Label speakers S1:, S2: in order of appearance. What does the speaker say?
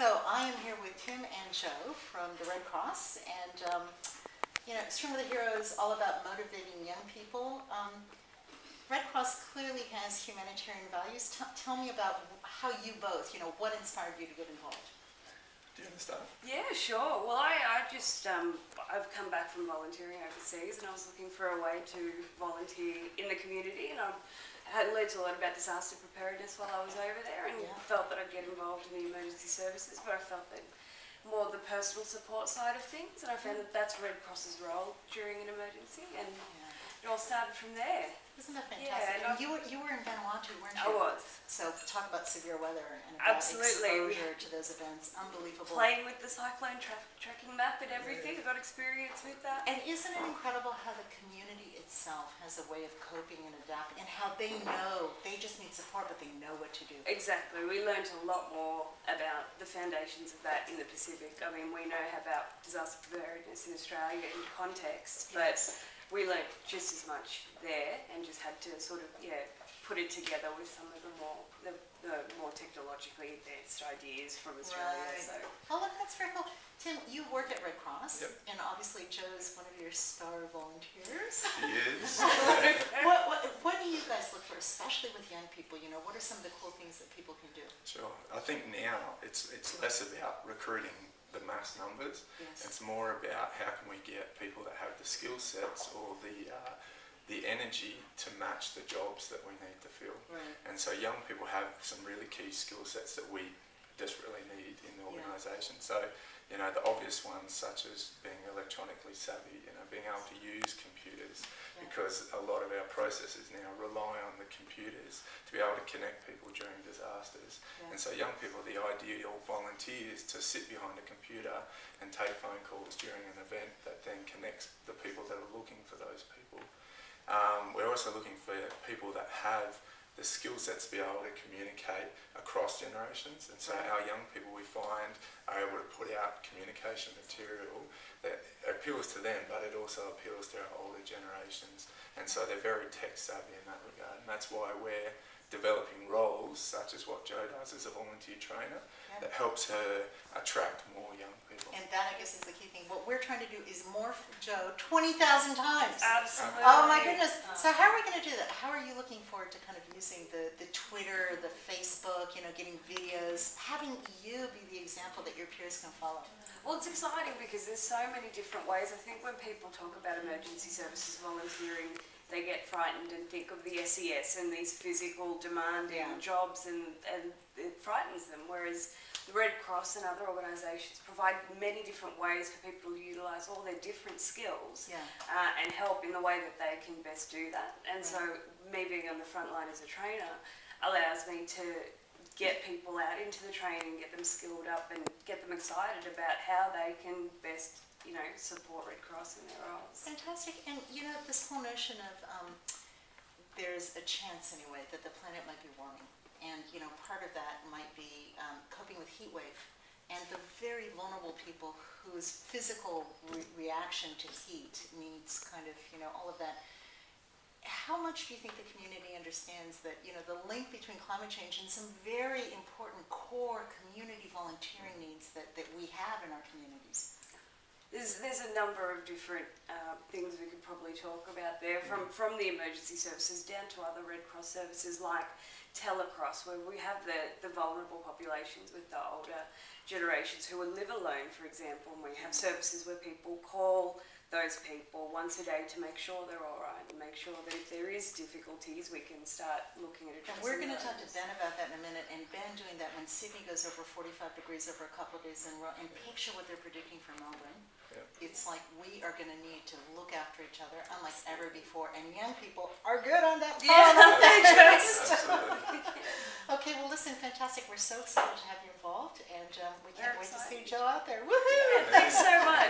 S1: So I am here with Tim and Jo from the Red Cross, and Swim with the Hero is all about motivating young people. Red Cross clearly has humanitarian values. Tell me about how you both, what inspired you to get involved?
S2: Do you want to start?
S3: Yeah, sure. Well, I've come back from volunteering overseas, and I was looking for a way to volunteer in the community, and I had learned a lot about disaster preparedness while I was over there, and felt that I'd get involved in the emergency services, but I felt that more the personal support side of things, and I found that that's Red Cross's role during an emergency, and it all started from there.
S1: Isn't that fantastic?
S3: Yeah,
S1: and you were in Vanuatu, weren't you?
S3: I was.
S1: So talk about severe weather and about exposure to those events. Unbelievable.
S3: Playing with the cyclone tracking map and everything. I got experience with that.
S1: And isn't it incredible how the community itself has a way of coping and adapting, and how they know, they just need support, but they know what to do.
S3: Exactly. We learned a lot more about the foundations of that in the Pacific. I mean, we know about disaster preparedness in Australia in context, but we learnt just as much there, and just had to sort of put it together with some of the more technologically advanced ideas from Australia.
S1: Right.
S3: So.
S1: Oh, look, that's very cool. Tim, you work at Red Cross,
S2: Yep.
S1: and obviously Jo is one of your star volunteers.
S2: He is.
S1: What do you guys look for, especially with young people? What are some of the cool things that people can do?
S2: Sure. I think now it's less about recruiting the mass numbers.
S1: Yes.
S2: It's more about how can we get people that have the skill sets or the energy to match the jobs that we need to fill.
S1: Right.
S2: And so young people have some really key skill sets that we desperately need in the organisation. So, the obvious ones such as being electronically savvy, being able to use computers, because a lot of our processes now rely on the computers to be able to connect people during disasters. And so young people, the ideal volunteer is to sit behind a computer and take phone calls during an event that then connects the people that are looking for those people. We're also looking for people that have the skill sets to be able to communicate across generations, and so our young people, we find, are able to put out communication material that appeals to them, but it also appeals to our older generations, and so they're very tech savvy in that regard, and that's why we're developing roles such as what Jo does as a volunteer trainer that helps her attract more young people.
S1: And that, I guess, is the key thing. What we're trying to do is morph Jo 20,000 times.
S3: Absolutely.
S1: Oh my goodness. So how are we going to do that? How are you looking forward to kind of using the Twitter, the Facebook, getting videos, having you be the example that your peers can follow?
S3: Well, it's exciting because there's so many different ways. I think when people talk about emergency services volunteering, they get frightened and think of the SES and these physical demanding jobs, and it frightens them, whereas the Red Cross and other organisations provide many different ways for people to utilise all their different skills and help in the way that they can best do that. And so me being on the front line as a trainer allows me to get people out into the training, get them skilled up and get them excited about how they can best support Red Cross in their roles.
S1: Fantastic. And this whole notion of there's a chance anyway that the planet might be warming, and part of that might be coping with heat wave and the very vulnerable people whose physical reaction to heat needs kind of all of that. How much do you think the community understands that the link between climate change and some very important core community volunteering needs that we have in our communities?
S3: There's a number of different things we could probably talk about there, from the emergency services down to other Red Cross services like telecross, where we have the vulnerable populations with the older generations who live alone, for example, and we have services where people call those people once a day to make sure they're all right and make sure that if there is difficulties, we can start looking at addressing.
S1: And we're going to talk to Ben about that in a minute, and Ben doing that when Sydney goes over 45 degrees over a couple of days in a row, and picture what they're predicting for Melbourne. It's like we are going to need to look after each other unlike ever before, and young people are good on that part, aren't they? Okay, well listen, fantastic. We're so excited to have you involved, and we can't wait to see Jo out there. Woohoo!
S3: Thanks so much.